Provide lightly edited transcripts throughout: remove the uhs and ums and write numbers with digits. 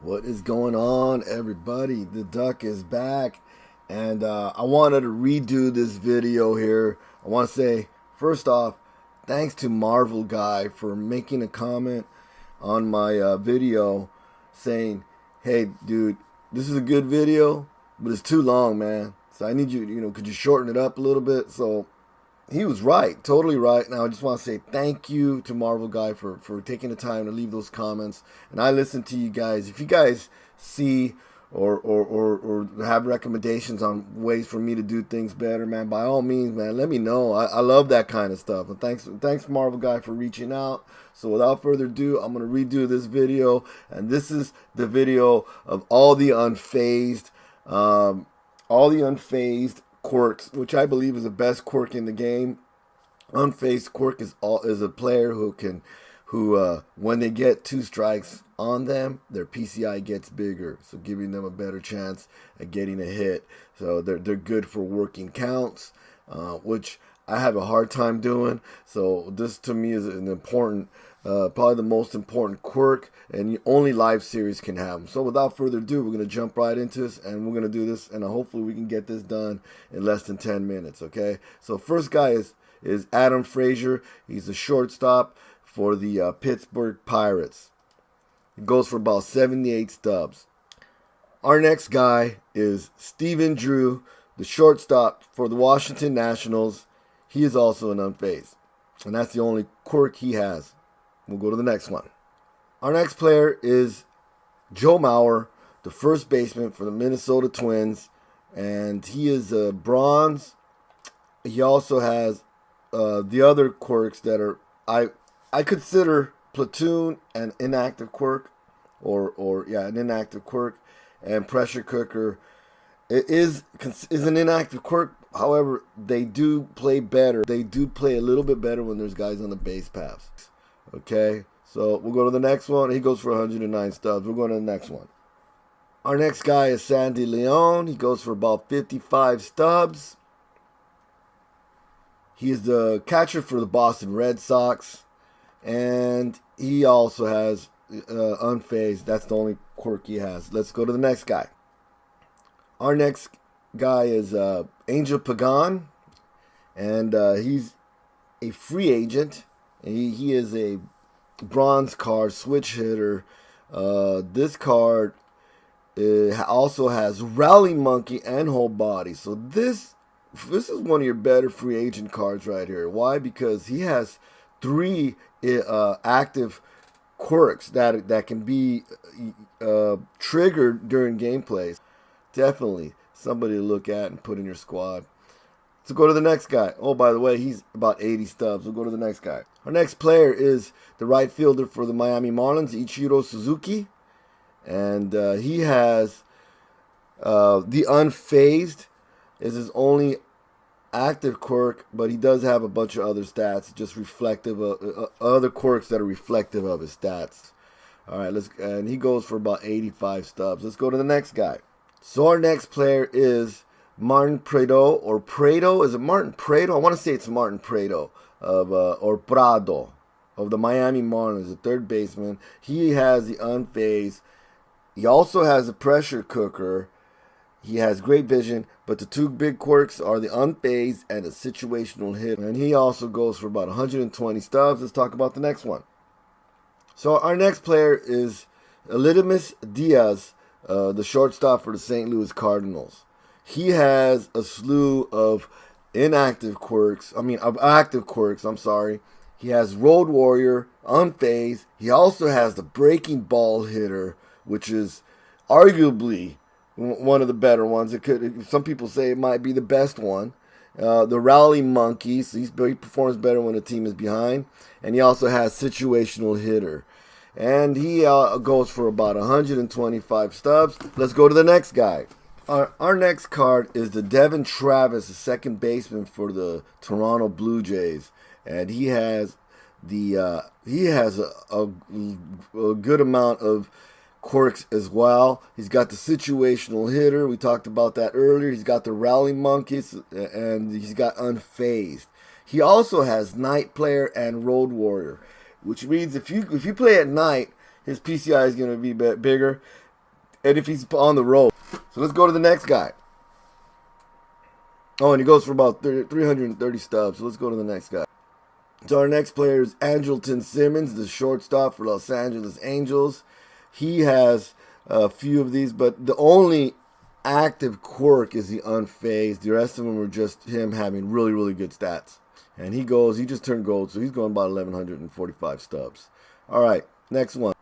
What is going on, everybody? The Duck is back, and I wanted to redo this video here. I want to say, first off, thanks to Marvel Guy for making a comment on my video saying, hey, dude, this is a good video, but it's too long, man. So I need you, could you shorten it up a little bit? So he was right, totally right. Now I just want to say thank you to Marvel Guy for taking the time to leave those comments. And I listen to you guys. If you guys see or have recommendations on ways for me to do things better, man, by all means, man, let me know. I love that kind of stuff. And thanks Marvel Guy for reaching out. So without further ado, I'm gonna redo this video, and this is the video of all the unfazed Quirks, which I believe is the best quirk in the game. Unfazed quirk is a player who when they get 2 strikes on them, their PCI gets bigger, so giving them a better chance at getting a hit. So they're good for working counts, which I have a hard time doing. So this to me is an important, probably the most important quirk, and only live series can have them. So without further ado, we're going to jump right into this, and we're going to do this, and hopefully we can get this done in less than 10 minutes, okay? So first guy is Adam Frazier. He's a shortstop for the Pittsburgh Pirates. He goes for about 78 stubs. Our next guy is Stephen Drew, the shortstop for the Washington Nationals. He is also an unfazed, and that's the only quirk he has. We'll go to the next one. Our next player is Joe Mauer, the first baseman for the Minnesota Twins, and he is a bronze. He also has the other quirks that are I consider platoon an inactive quirk, an inactive quirk, and pressure cooker. It is an inactive quirk. However, they do play better. They do play a little bit better when there's guys on the base paths. Okay, so we'll go to the next one. He goes for 109 stubs. We're going to the next one. Our next guy is Sandy León. He goes for about 55 stubs. He is the catcher for the Boston Red Sox, and he also has unfazed. That's the only quirk he has. Let's go to the next guy. Our next guy is Ángel Pagán, and he's a free agent. He is a bronze card switch hitter. This card also has Rally Monkey and Whole Body. So this is one of your better free agent cards right here. Why? Because he has 3 active quirks that can be triggered during gameplays. Definitely somebody to look at and put in your squad. So go to the next guy. Oh, by the way, he's about 80 stubs. We'll go to the next guy. Our next player is the right fielder for the Miami Marlins, Ichiro Suzuki. And he has the unfazed is his only active quirk, but he does have a bunch of other stats, just reflective of other quirks that are reflective of his stats. All right, and he goes for about 85 stubs. Let's go to the next guy. So our next player is Martín Prado, or Prado. Is it Martin Prado? I want to say it's Martin Prado or Prado of the Miami Marlins, the third baseman. He has the unfazed. He also has a pressure cooker. He has great vision, but the 2 big quirks are the unfazed and a situational hit. And he also goes for about 120 stubs. Let's talk about the next one. So our next player is Elidimus Diaz, the shortstop for the St. Louis Cardinals. He has a slew of active quirks. I'm sorry. He has Road Warrior, unfazed. He also has the breaking ball hitter, which is arguably one of the better ones. Some people say it might be the best one. The Rally Monkey, so he performs better when the team is behind. And he also has situational hitter. And he goes for about 125 stubs. Let's go to the next guy. Our next card is the Devin Travis, the second baseman for the Toronto Blue Jays, and he has a good amount of quirks as well. He's got the situational hitter. We talked about that earlier. He's got the Rally Monkeys, and he's got unfazed. He also has Night Player and Road Warrior, which means if you play at night, his PCI is going to be bigger. and if he's on the road. So let's go to the next guy. Oh, and he goes for about 330 stubs. So let's go to the next guy. So our next player is Andrelton Simmons, the shortstop for Los Angeles Angels. He has a few of these, but the only active quirk is the Unfazed. The rest of them are just him having really, really good stats. And he just turned gold, so he's going about 1,145 stubs. All right, next one.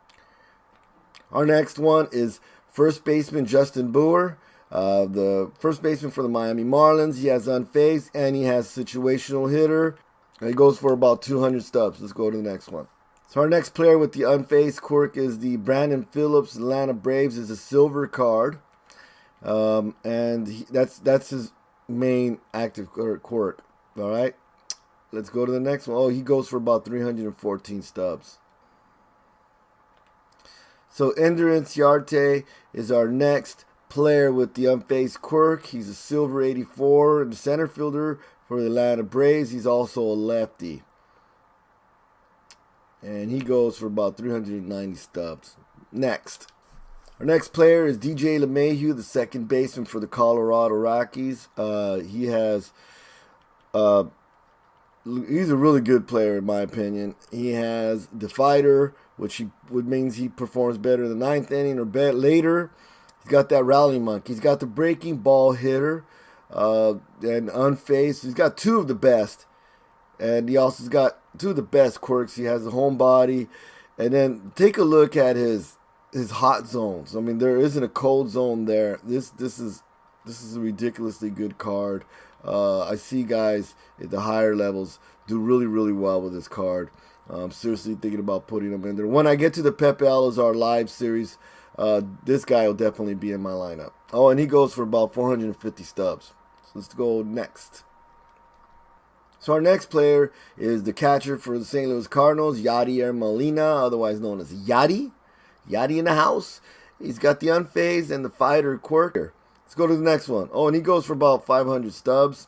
Our next one is first baseman Justin Bour, the first baseman for the Miami Marlins. He has Unfazed, and he has situational hitter. He goes for about 200 stubs. Let's go to the next one. So our next player with the Unfazed quirk is the Brandon Phillips, Atlanta Braves. Is a silver card, and that's his main active quirk. All right, let's go to the next one. Oh, he goes for about 314 stubs. So Ender Inciarte is our next player with the Unfazed quirk. He's a silver 84 and the center fielder for the Atlanta Braves. He's also a lefty. And he goes for about 390 stubs. Next. Our next player is DJ LeMahieu, the second baseman for the Colorado Rockies. He's a really good player in my opinion. He has the fighter, which means he performs better in the ninth inning or later. He's got that rally monkey. He's got the breaking ball hitter and Unfazed. He's got two of the best. And he also has got two of the best quirks. He has the home body. And then take a look at his hot zones. I mean, there isn't a cold zone there. This is a ridiculously good card. I see guys at the higher levels do really, really well with this card. I'm seriously thinking about putting him in there. When I get to the Pepe Alazar live series, this guy will definitely be in my lineup. Oh, and he goes for about 450 stubs. So let's go next. So our next player is the catcher for the St. Louis Cardinals, Yadier Molina, otherwise known as Yadi. Yadi in the house. He's got the Unfazed and the fighter quirk. Let's go to the next one. Oh, and he goes for about 500 stubs.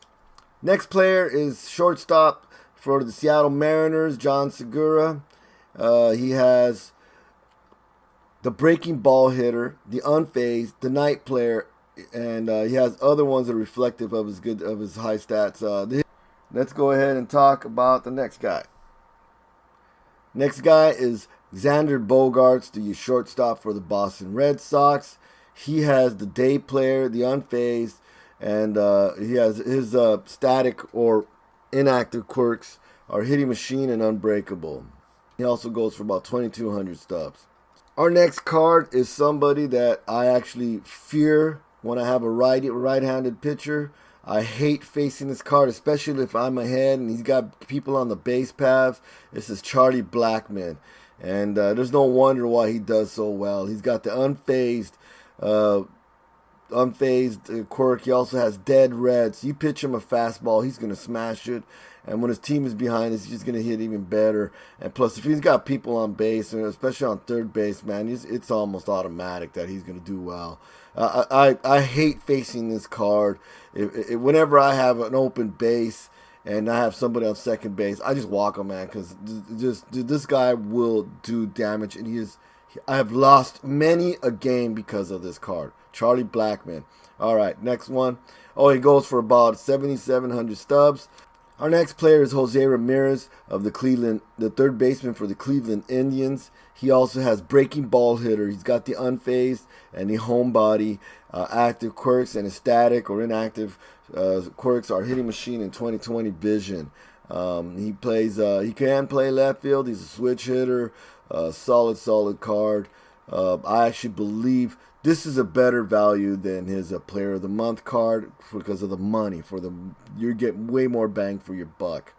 Next player is shortstop for the Seattle Mariners, John Segura. He has the breaking ball hitter, the Unfazed, the night player, and he has other ones that are reflective of his high stats. Let's go ahead and talk about the next guy. Next guy is Xander Bogaerts, the shortstop for the Boston Red Sox. He has the day player, the Unfazed, and he has his static or inactive quirks are hitting machine and unbreakable. He also goes for about 2,200 stubs. Our next card is somebody that I actually fear when I have a right-handed pitcher. I hate facing this card, especially if I'm ahead and he's got people on the base paths. This is Charlie Blackmon. And there's no wonder why he does so well. He's got the unfazed quirk. He also has dead red. So you pitch him a fastball, he's going to smash it. And when his team is behind, he's just going to hit even better. And plus, if he's got people on base, and especially on third base, man, it's almost automatic that he's going to do well. I hate facing this card. Whenever I have an open base and I have somebody on second base, I just walk him, man, because this guy will do damage. And I have lost many a game because of this card. Charlie Blackmon. All right, next one. Oh, he goes for about 7,700 stubs. Our next player is José Ramírez of the third baseman for the Cleveland Indians. He also has breaking ball hitter. He's got the Unfazed and the home body active quirks, and his static or inactive quirks are hitting machine and 20/20 vision. He can play left field. He's a switch hitter. Solid card. I actually believe this is a better value than his Player of the Month card because of the money. You get way more bang for your buck.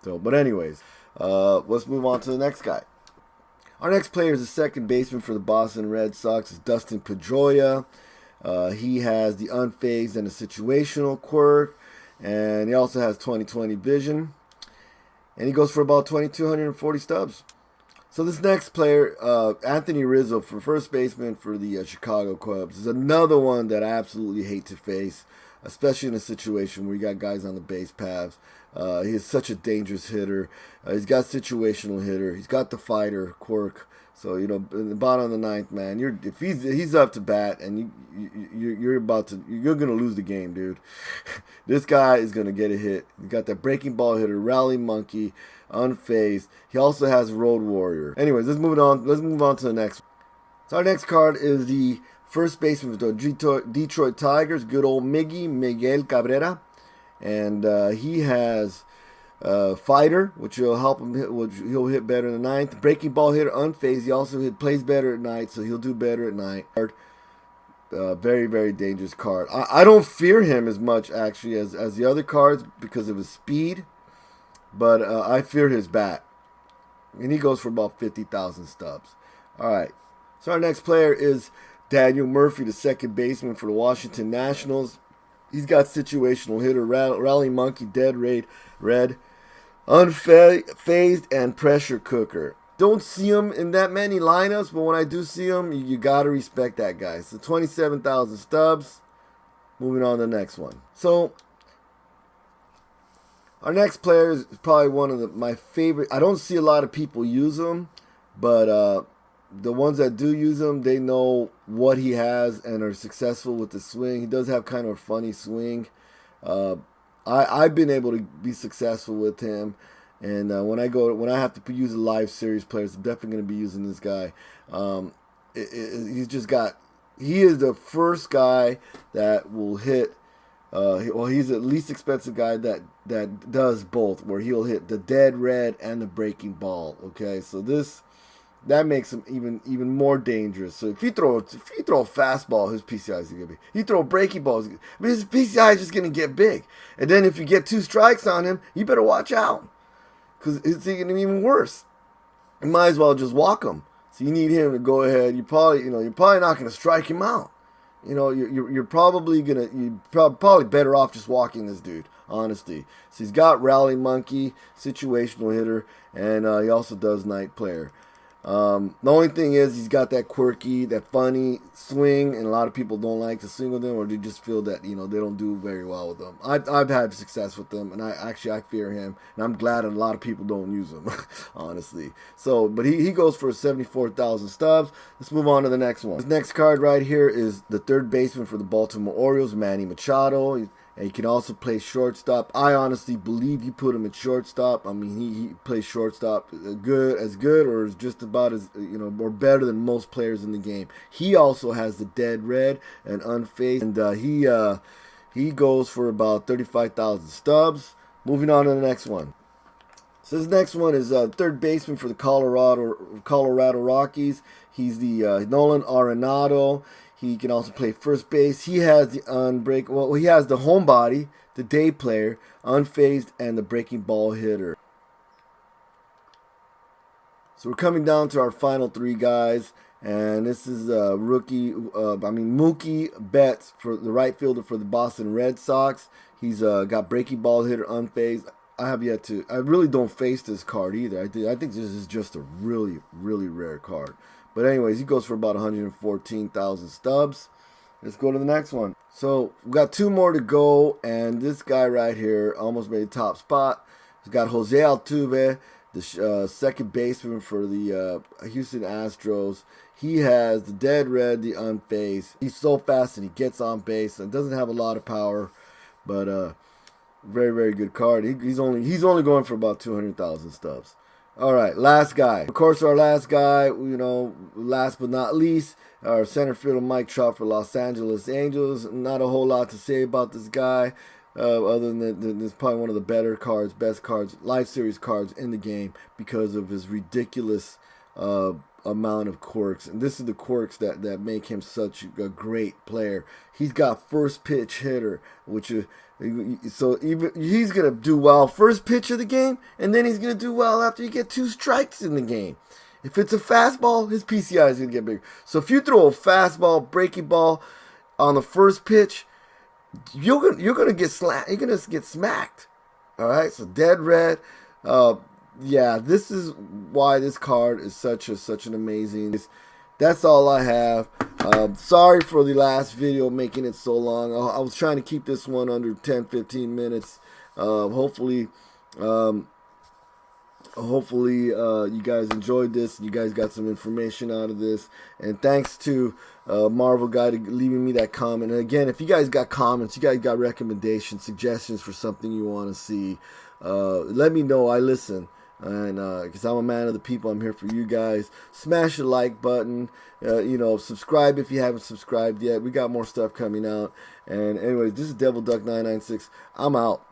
So, but anyways, let's move on to the next guy. Our next player is the second baseman for the Boston Red Sox. It's Dustin Pedroia. He has the Unfazed and a situational quirk, and he also has 20/20 vision. And he goes for about 2,240 stubs. So this next player, Anthony Rizzo, for first baseman for the Chicago Cubs, is another one that I absolutely hate to face, especially in a situation where you got guys on the base paths. He is such a dangerous hitter. He's got situational hitter. He's got the fighter quirk, So in the bottom of the ninth, man, if he's up to bat, and you're gonna lose the game, dude. This guy is gonna get a hit. You got that breaking ball hitter, rally monkey, unfazed. He also has road warrior. Anyways, let's move on. Let's move on to the next one. So our next card is the first baseman for the Detroit Tigers, good old Miguel Cabrera, and he has fighter, which will help him hit, which he'll hit better in the ninth. Breaking ball hitter, unfazed. He also plays better at night, so he'll do better at night. Very, very dangerous card. I don't fear him as much actually as the other cards because of his speed, but I fear his bat, and he goes for about 50,000 stubs. All right, so our next player is Daniel Murphy, the second baseman for the Washington Nationals. He's got situational hitter, rally monkey, dead red, unfazed, and pressure cooker. Don't see him in that many lineups, but when I do see him, you got to respect that guy. So 27,000 stubs. Moving on to the next one. So our next player is probably one of my favorite. I don't see a lot of people use him, but the ones that do use him, they know what he has and are successful with the swing. He does have kind of a funny swing. I've been able to be successful with him, and when I have to use a live series players, I'm definitely going to be using this guy. He is the first guy that will hit. He's the least expensive guy that does both, where he'll hit the dead red and the breaking ball. Okay, so that makes him even more dangerous. So if you throw a fastball, his PCI is gonna be. You throw breaking balls, his PCI is just gonna get big. And then if you get 2 strikes on him, you better watch out, because it's gonna be even worse. You might as well just walk him. So you need him to go ahead. You're probably not gonna strike him out. You're probably better off just walking this dude. Honestly, so he's got rally monkey, situational hitter, and he also does night player. The only thing is he's got that quirky, that funny swing, and a lot of people don't like to swing with him, or they just feel that they don't do very well with him. I've had success with him, and I fear him, and I'm glad that a lot of people don't use him, honestly. So, but he goes for 74,000 stubs. Let's move on to the next one. This next card right here is the third baseman for the Baltimore Orioles, Manny Machado. And he can also play shortstop. I honestly believe you put him at shortstop. I mean, he plays shortstop as good, or as just about as or better than most players in the game. He also has the dead red and unfazed, and he goes for about 35,000 stubs. Moving on to the next one. So this next one is third baseman for the Colorado Rockies. He's the Nolan Arenado. He can also play first base. He has the he has the homebody, the day player, unfazed, and the breaking ball hitter. So we're coming down to our final 3 guys, and this is Mookie Betts, for the right fielder for the Boston Red Sox. He's got breaking ball hitter, unfazed. I really don't face this card either. I think this is just a really, really rare card. But anyways, he goes for about 114,000 stubs. Let's go to the next one. So we've got 2 more to go, and this guy right here almost made the top spot. He's got José Altuve, the second baseman for the Houston Astros. He has the dead red, the unfazed. He's so fast and he gets on base and doesn't have a lot of power, but very, very good card. He's only going for about 200,000 stubs. All right, last guy. Of course, our last guy, last but not least, our center fielder Mike Trout for Los Angeles Angels. Not a whole lot to say about this guy, other than that this is probably one of the better cards, best cards, live series cards in the game because of his ridiculous amount of quirks. And this is the quirks that make him such a great player. He's got first pitch hitter, which is... So even he's gonna do well first pitch of the game, and then he's gonna do well after you get 2 strikes in the game. If it's a fastball, his PCI is gonna get bigger. So if you throw a fastball, breaking ball on the first pitch, you're gonna get smacked. All right. So dead red. Yeah, this is why this card is such an amazing. That's all I have. Sorry for the last video making it so long. I was trying to keep this one under 10-15 minutes. Hopefully, Hopefully you guys enjoyed this and you guys got some information out of this. And thanks to Marvel Guy to leaving me that comment. And again, if you guys got comments, you guys got recommendations, suggestions for something you want to see, let me know. I listen. And because I'm a man of the people, I'm here for you guys. Smash the like button. Subscribe if you haven't subscribed yet. We got more stuff coming out. And anyways, this is Devil Duck 996. I'm out.